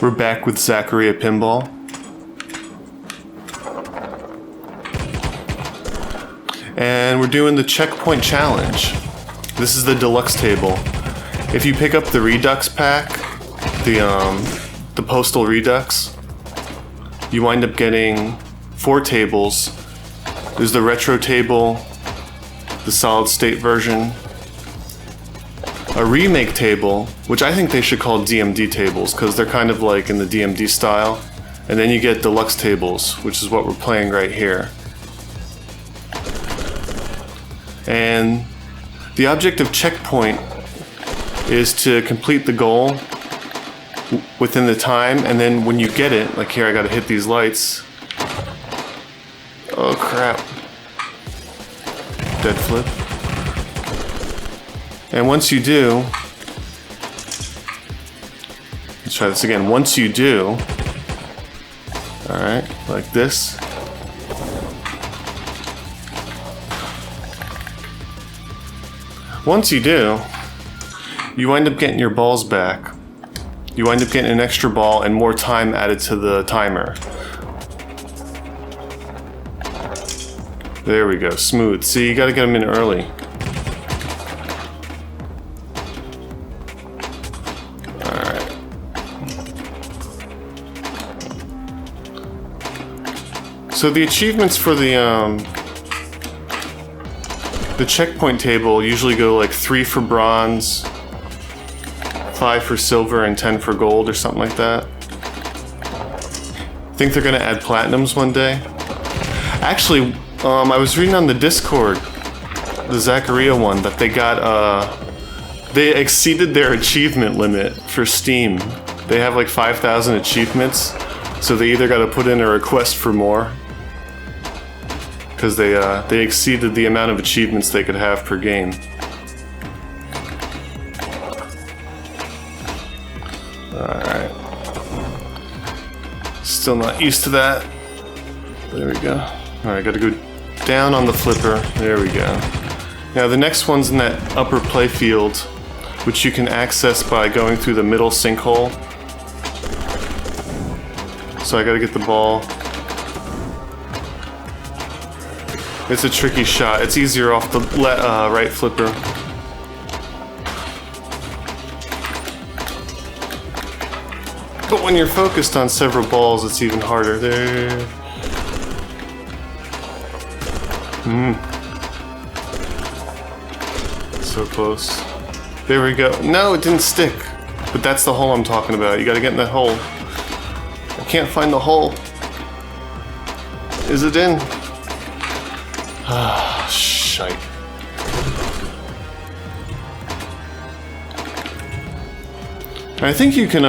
We're back with Zaccaria Pinball. And we're doing the checkpoint challenge. This is the deluxe table. If you pick up the Redux pack, the Postal Redux, you wind up getting 4 tables. There's the retro table, the solid state version, a remake table, which I think they should call DMD tables because they're kind of like in the DMD style. And then you get deluxe tables, which is what we're playing right here. And the object of checkpoint is to complete the goal within the time, and then when you get it, like here I gotta hit these lights. Oh crap. Dead flip. And once you do, let's try this again. Once you do, alright, like this. Once you do, you wind up getting your balls back. You wind up getting an extra ball and more time added to the timer. There we go, smooth. See, you gotta get them in early. Alright. So the achievements for the checkpoint table usually go like 3 for bronze, 5 for silver, and 10 for gold or something like that. I think they're gonna add platinums one day. Actually, I was reading on the Discord, the Zaccaria one, that they got, they exceeded their achievement limit for Steam. They have like 5,000 achievements, so they either gotta put in a request for more, because they exceeded the amount of achievements they could have per game. Alright. Still not used to that. There we go. Alright, gotta go down on the flipper. There we go. Now the next one's in that upper play field, which you can access by going through the middle sinkhole. So I gotta get the ball. It's a tricky shot. It's easier off the right flipper. But when you're focused on several balls, it's even harder. There. So close. There we go. No, it didn't stick. But that's the hole I'm talking about. You gotta get in that hole. I can't find the hole. Is it in? Ah, shite. I think you can,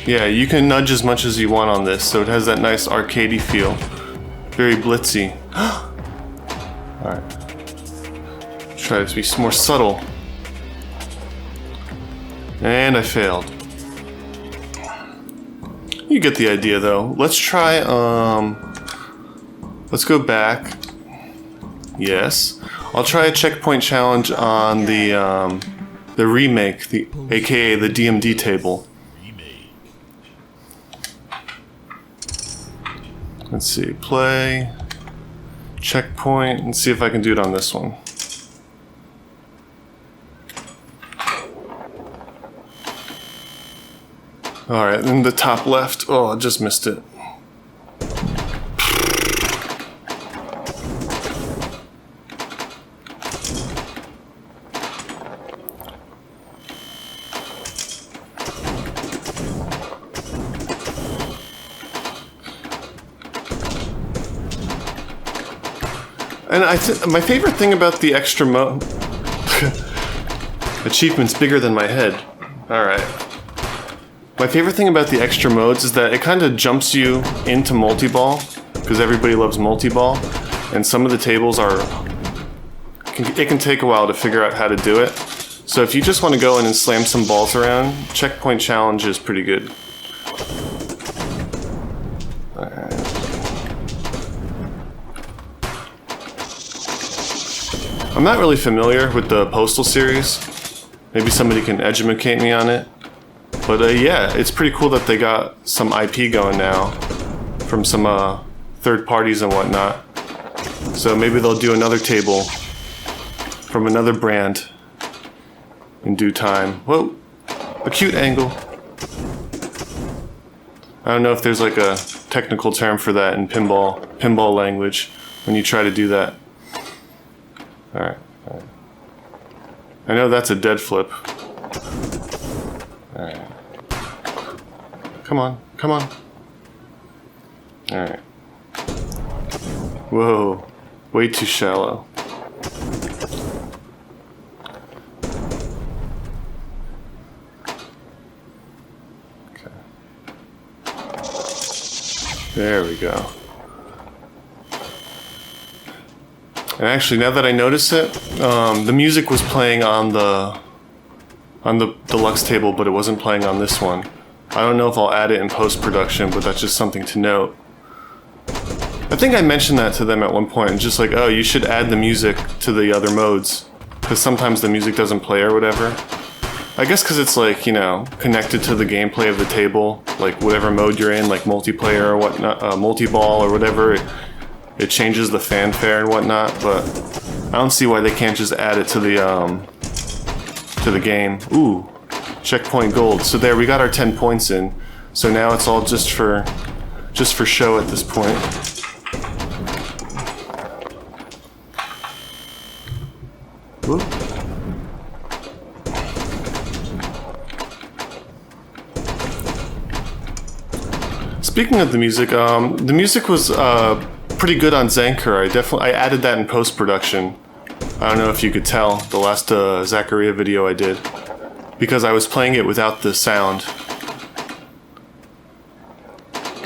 yeah, you can nudge as much as you want on this, so it has that nice arcadey feel. Very blitzy. Alright. Try to be more subtle. And I failed. You get the idea though. Let's try, let's go back. Yes. I'll try a checkpoint challenge on the remake, aka the DMD table. Let's see, play, checkpoint, and see if I can do it on this one. Alright, then the top left. Oh, I just missed it. And my favorite thing about the extra mode... Achievement's bigger than my head. Alright. My favorite thing about the extra modes is that it kind of jumps you into multi-ball, because everybody loves multi-ball, and some of the tables are... It can take a while to figure out how to do it. So if you just want to go in and slam some balls around, checkpoint challenge is pretty good. Alright. I'm not really familiar with the Postal series. Maybe somebody can educate me on it. But yeah, it's pretty cool that they got some IP going now from some third parties and whatnot. So maybe they'll do another table from another brand in due time. Whoa, acute angle. I don't know if there's like a technical term for that in pinball language when you try to do that. Alright. I know that's a dead flip. Alright. Come on. Alright. Whoa. Way too shallow. Okay. There we go. And actually, now that I notice it, the music was playing on the deluxe table, but it wasn't playing on this one. I don't know if I'll add it in post-production, but that's just something to note. I think I mentioned that to them at one point, just like, oh, you should add the music to the other modes, because sometimes the music doesn't play or whatever. I guess because it's like, you know, connected to the gameplay of the table, like whatever mode you're in, like multiplayer or whatnot, multi-ball or whatever, it changes the fanfare and whatnot, but I don't see why they can't just add it to the game. Ooh, checkpoint gold. So there, we got our 10 points in. So now it's all just for show at this point. Whoop. Speaking of the music was pretty good on Zaccaria. I added that in post-production. I don't know if you could tell the last Zaccaria video I did, because I was playing it without the sound,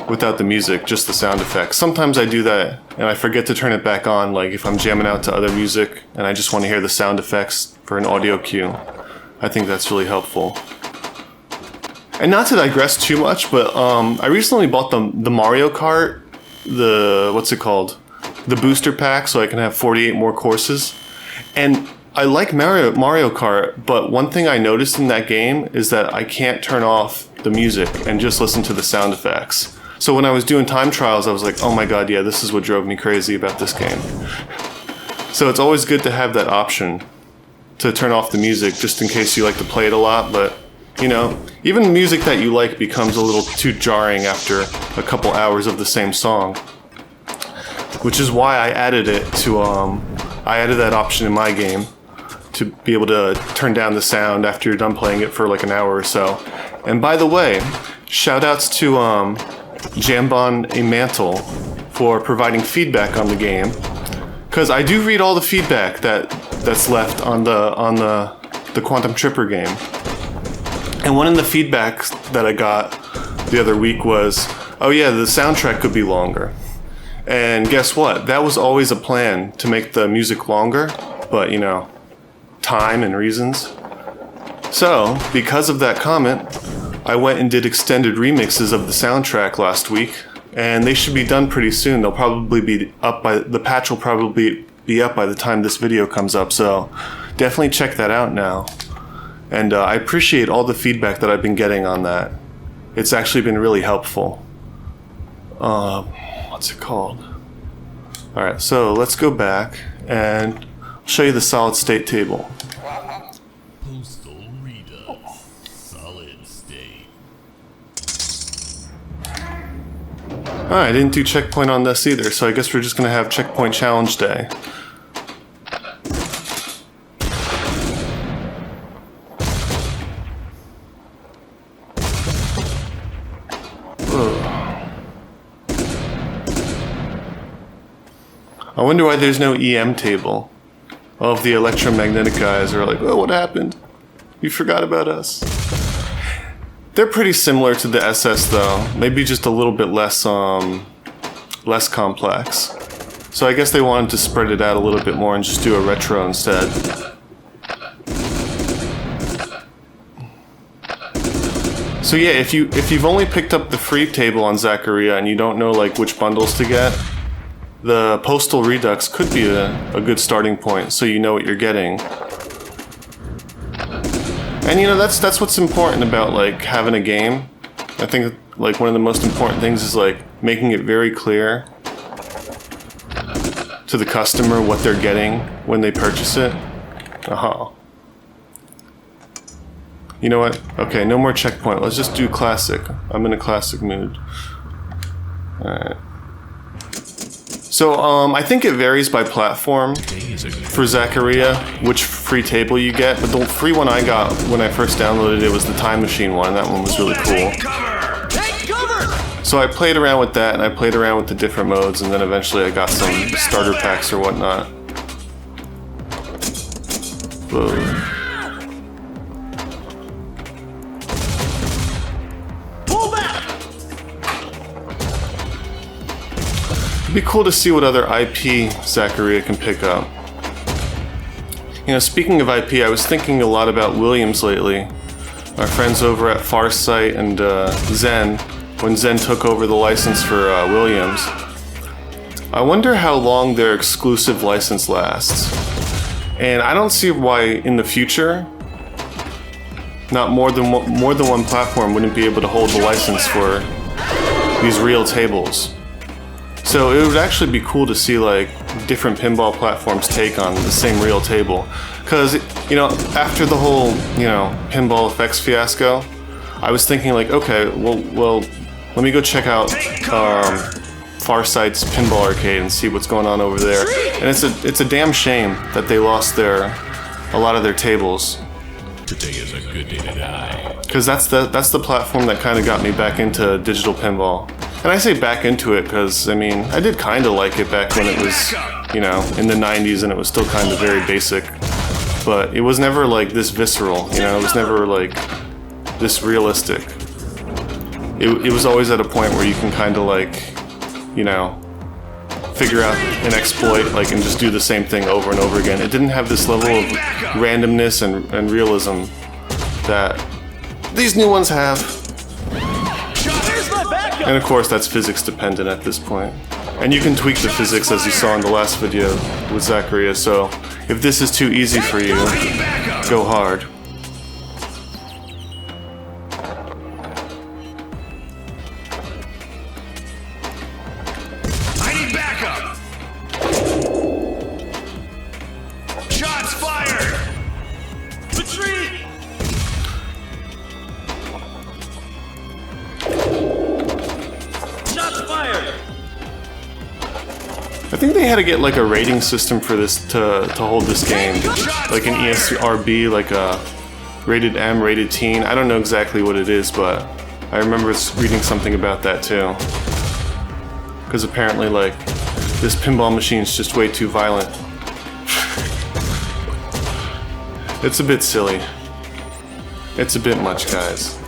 without the music, just the sound effects. Sometimes I do that and I forget to turn it back on, like if I'm jamming out to other music and I just want to hear the sound effects for an audio cue. I think that's really helpful. And not to digress too much, but I recently bought the Mario Kart, what's it called? The booster pack, so I can have 48 more courses. And I like Mario Kart, but one thing I noticed in that game is that I can't turn off the music and just listen to the sound effects. So when I was doing time trials, I was like, oh my god, yeah, this is what drove me crazy about this game. So it's always good to have that option to turn off the music, just in case you like to play it a lot, but you know, even the music that you like becomes a little too jarring after a couple hours of the same song. Which is why I added it to, I added that option in my game to be able to turn down the sound after you're done playing it for like an hour or so. And by the way, shout outs to Jambon A Mantle for providing feedback on the game. Because I do read all the feedback that's left on the Quantum Tripper game. And one of the feedbacks that I got the other week was, oh yeah, the soundtrack could be longer. And guess what? That was always a plan, to make the music longer, but you know, time and reasons. So, because of that comment, I went and did extended remixes of the soundtrack last week, and they should be done pretty soon. They'll probably be up the patch will probably be up by the time this video comes up, so definitely check that out now. And I appreciate all the feedback that I've been getting on that. It's actually been really helpful. What's it called? Alright, so let's go back and I'll show you the solid state table. Postal Redux. Solid state. Alright, I didn't do checkpoint on this either, so I guess we're just gonna have checkpoint challenge day. I wonder why there's no EM table. All of the electromagnetic guys are like, oh, what happened? You forgot about us. They're pretty similar to the SS though, maybe just a little bit less complex. So I guess they wanted to spread it out a little bit more and just do a retro instead. So yeah, if you've only picked up the free table on Zaccaria and you don't know like which bundles to get, the Postal Redux could be a good starting point, so you know what you're getting. And you know, that's what's important about like having a game. I think like one of the most important things is like making it very clear to the customer what they're getting when they purchase it. You know what? Okay, no more checkpoint. Let's just do classic. I'm in a classic mood. Alright. So, I think it varies by platform for Zaccaria, which free table you get, but the free one I got when I first downloaded it was the Time Machine one. That one was really cool. So I played around with that, and I played around with the different modes, and then eventually I got some starter packs or whatnot. Whoa. It'd be cool to see what other IP Zaccaria can pick up. You know, speaking of IP, I was thinking a lot about Williams lately. Our friends over at Farsight and Zen, when Zen took over the license for Williams. I wonder how long their exclusive license lasts. And I don't see why in the future, not more than one platform wouldn't be able to hold the license for these real tables. So it would actually be cool to see like different pinball platforms take on the same real table. Because, you know, after the whole, you know, Pinball Effects fiasco, I was thinking like, okay, well, let me go check out Farsight's Pinball Arcade and see what's going on over there. And it's a damn shame that they lost a lot of their tables. Today is a good day to die. Because that's the platform that kind of got me back into digital pinball. And I say back into it because, I mean, I did kind of like it back when it was, you know, in the 90s and it was still kind of very basic. But it was never like this visceral, you know, it was never like this realistic. It was always at a point where you can kind of like, you know, figure out an exploit like and just do the same thing over and over again. It didn't have this level of randomness and realism that these new ones have. And of course that's physics dependent at this point. And you can tweak the physics as you saw in the last video with Zaccaria, so if this is too easy for you, go hard. I need backup! Shots fired! Retreat! I think they had to get like a rating system for this to hold this game, like an ESRB, like a rated M, rated teen. I don't know exactly what it is, but I remember reading something about that too. Because apparently, like, this pinball machine is just way too violent. It's a bit silly. It's a bit much, guys.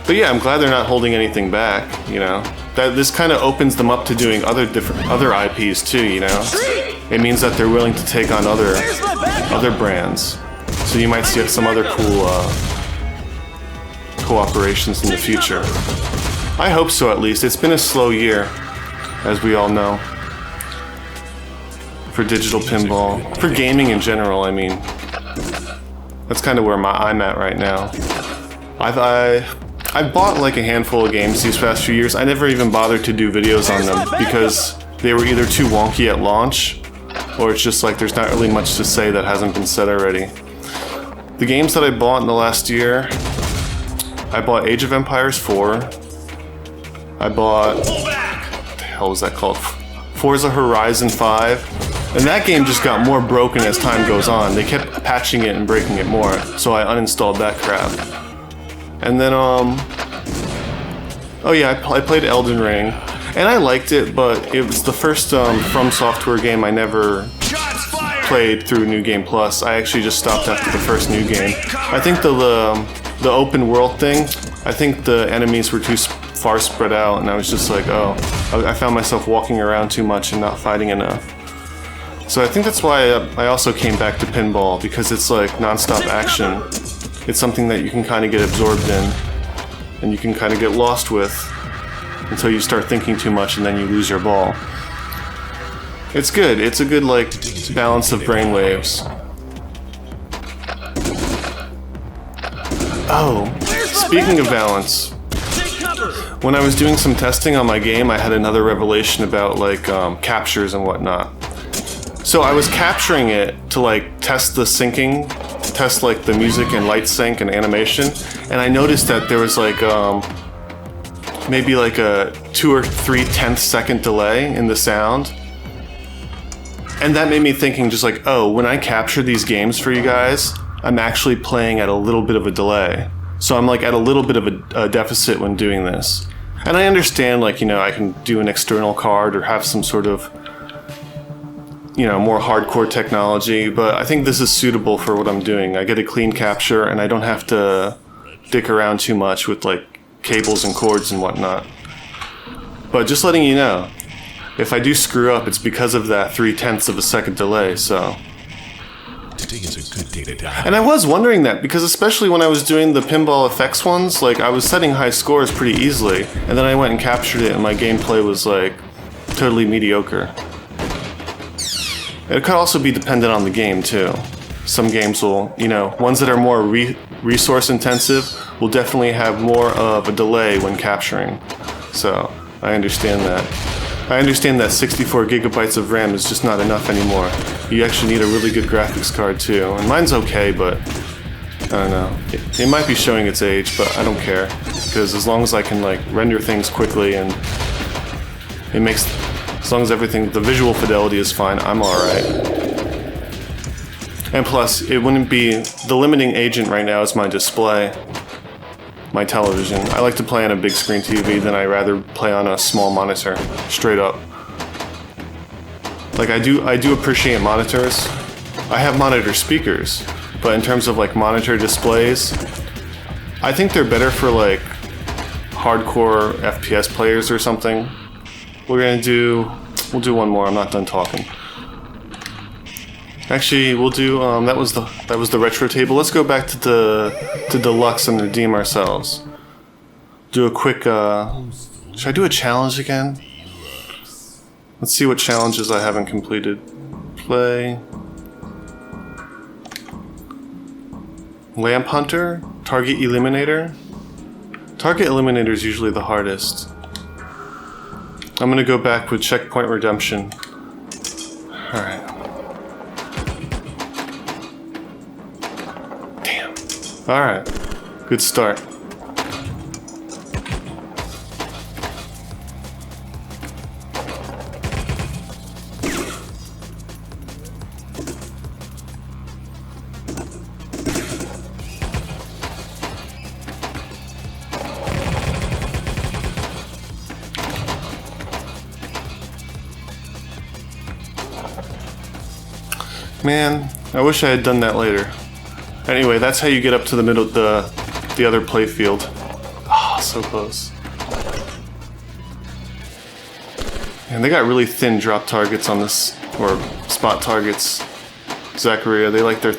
But yeah, I'm glad they're not holding anything back, you know. That this kind of opens them up to doing other IPs too, you know. It means that they're willing to take on other brands. So you might see some other cool cooperations in the future. I hope so, at least. It's been a slow year, as we all know, for digital pinball, for gaming in general. I mean, that's kind of where I'm at right now. I've bought like a handful of games these past few years. I never even bothered to do videos on them because they were either too wonky at launch, or it's just like there's not really much to say that hasn't been said already. The games that I bought in the last year, I bought Age of Empires 4. I bought, what the hell was that called? Forza Horizon 5. And that game just got more broken as time goes on. They kept patching it and breaking it more, so I uninstalled that crap. And then, oh yeah, I played Elden Ring, and I liked it, but it was the first From Software game I never played through New Game Plus. I actually just stopped after the first New Game. I think the open world thing, I think the enemies were too far spread out, and I was just like, oh, I found myself walking around too much and not fighting enough. So I think that's why I also came back to pinball, because it's like non-stop action. It's something that you can kind of get absorbed in, and you can kind of get lost with until you start thinking too much and then you lose your ball. It's good. It's a good, like, balance of brainwaves. Oh, speaking of balance, Take cover. when I was doing some testing on my game, I had another revelation about like captures and whatnot. So I was capturing it to like test the syncing, test like the music and light sync and animation, and I noticed that there was like maybe like a 2 or 3/10 second delay in the sound. And that made me thinking just like, oh, when I capture these games for you guys, I'm actually playing at a little bit of a delay. So I'm like at a little bit of a deficit when doing this. And I understand like, you know, I can do an external card or have some sort of, you know, more hardcore technology, but I think this is suitable for what I'm doing. I get a clean capture and I don't have to dick around too much with like cables and cords and whatnot. But just letting you know, if I do screw up, it's because of that 3/10 of a second delay, so. Today is a good day to die. And I was wondering that, because especially when I was doing the pinball effects ones, like I was setting high scores pretty easily, and then I went and captured it and my gameplay was like totally mediocre. It could also be dependent on the game too. Some games will, you know, ones that are more resource intensive will definitely have more of a delay when capturing. So, I understand that. I understand that 64 gigabytes of RAM is just not enough anymore. You actually need a really good graphics card too. And mine's okay, but I don't know. It might be showing its age, but I don't care. Because as long as I can like render things quickly and it makes, as long as everything, the visual fidelity is fine, I'm alright. And plus, it wouldn't be, the limiting agent right now is my display. My television. I like to play on a big screen TV than I rather play on a small monitor, straight up. Like I do appreciate monitors. I have monitor speakers, but in terms of like monitor displays, I think they're better for like hardcore FPS players or something. We'll do one more. I'm not done talking. Actually, we'll do that was the retro table. Let's go back to deluxe and redeem ourselves. Do a quick should I do a challenge again? Let's see what challenges I haven't completed. Play Lamp Hunter, Target Eliminator. Target Eliminator is usually the hardest. I'm gonna go back with Checkpoint Redemption. Alright. Alright, good start. Man, I wish I had done that later. Anyway, that's how you get up to the middle, the other play field. Ah, oh, so close. And they got really thin drop targets on this, or spot targets. Zaccaria, they like their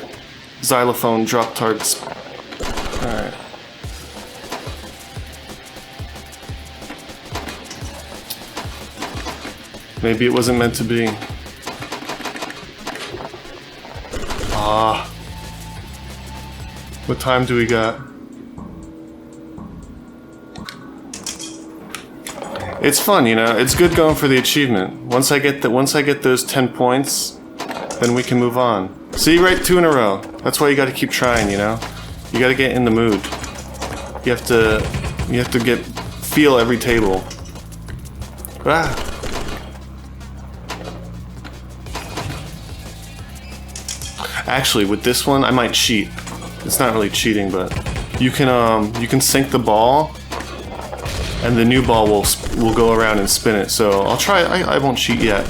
xylophone drop targets. Alright. Maybe it wasn't meant to be. Ah. What time do we got? It's fun, you know. It's good going for the achievement. Once I get those 10 points, then we can move on. See, right, 2 in a row. That's why you got to keep trying, you know. You got to get in the mood. You have to feel every table. Ah. Actually, with this one, I might cheat. It's not really cheating, but you can sink the ball, and the new ball will go around and spin it. So I'll try. I won't cheat yet.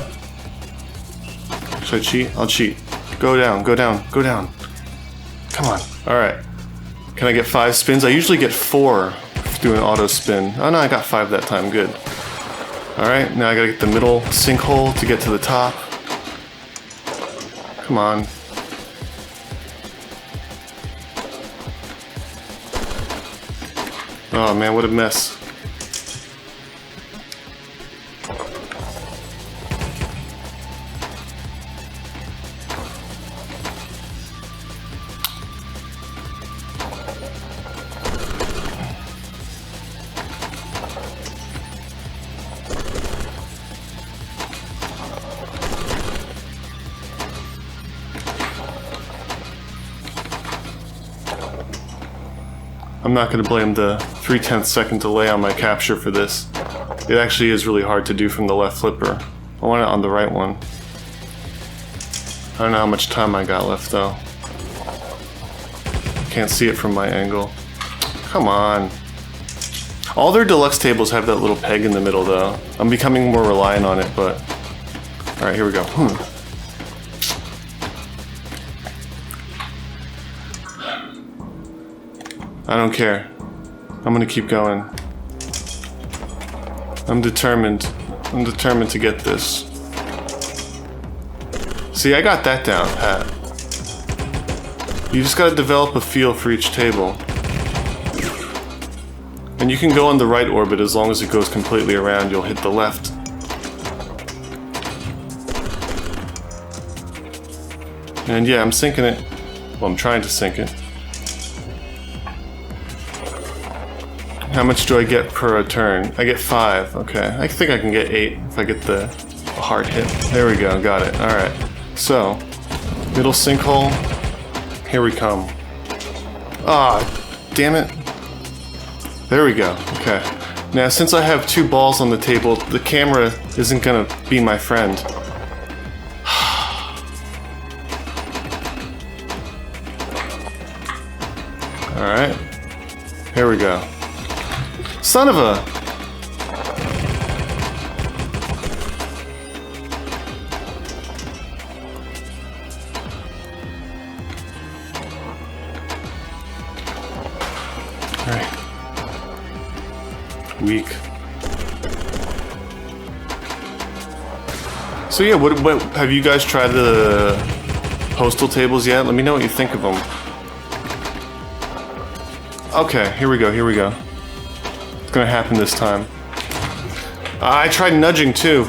Should I cheat? I'll cheat. Go down, go down, go down. Come on. All right. Can I get 5 spins? I usually get 4 doing auto spin. Oh no, I got 5 that time. Good. All right. Now I gotta get the middle sinkhole to get to the top. Come on. Oh man, what a mess. I'm not going to blame the 3/10 second delay on my capture for this. It actually is really hard to do from the left flipper. I want it on the right one. I don't know how much time I got left though. Can't see it from my angle. Come on. All their deluxe tables have that little peg in the middle though. I'm becoming more reliant on it, but... Alright, here we go. I don't care. I'm gonna keep going. I'm determined. I'm determined to get this. See, I got that down, Pat. You just gotta develop a feel for each table. And you can go on the right orbit as long as it goes completely around, you'll hit the left. And yeah, I'm sinking it. Well, I'm trying to sink it. How much do I get per turn? I get 5, okay. I think I can get 8 if I get the hard hit. There we go, got it. Alright. So, middle sinkhole. Here we come. Ah, damn it. There we go, okay. Now, since I have 2 balls on the table, the camera isn't gonna be my friend. Alright. Here we go. Son of a... Alright. Weak. So yeah, what have you guys tried the postal tables yet? Let me know what you think of them. Okay, here we go, here we go. It's gonna happen this time. I tried nudging too.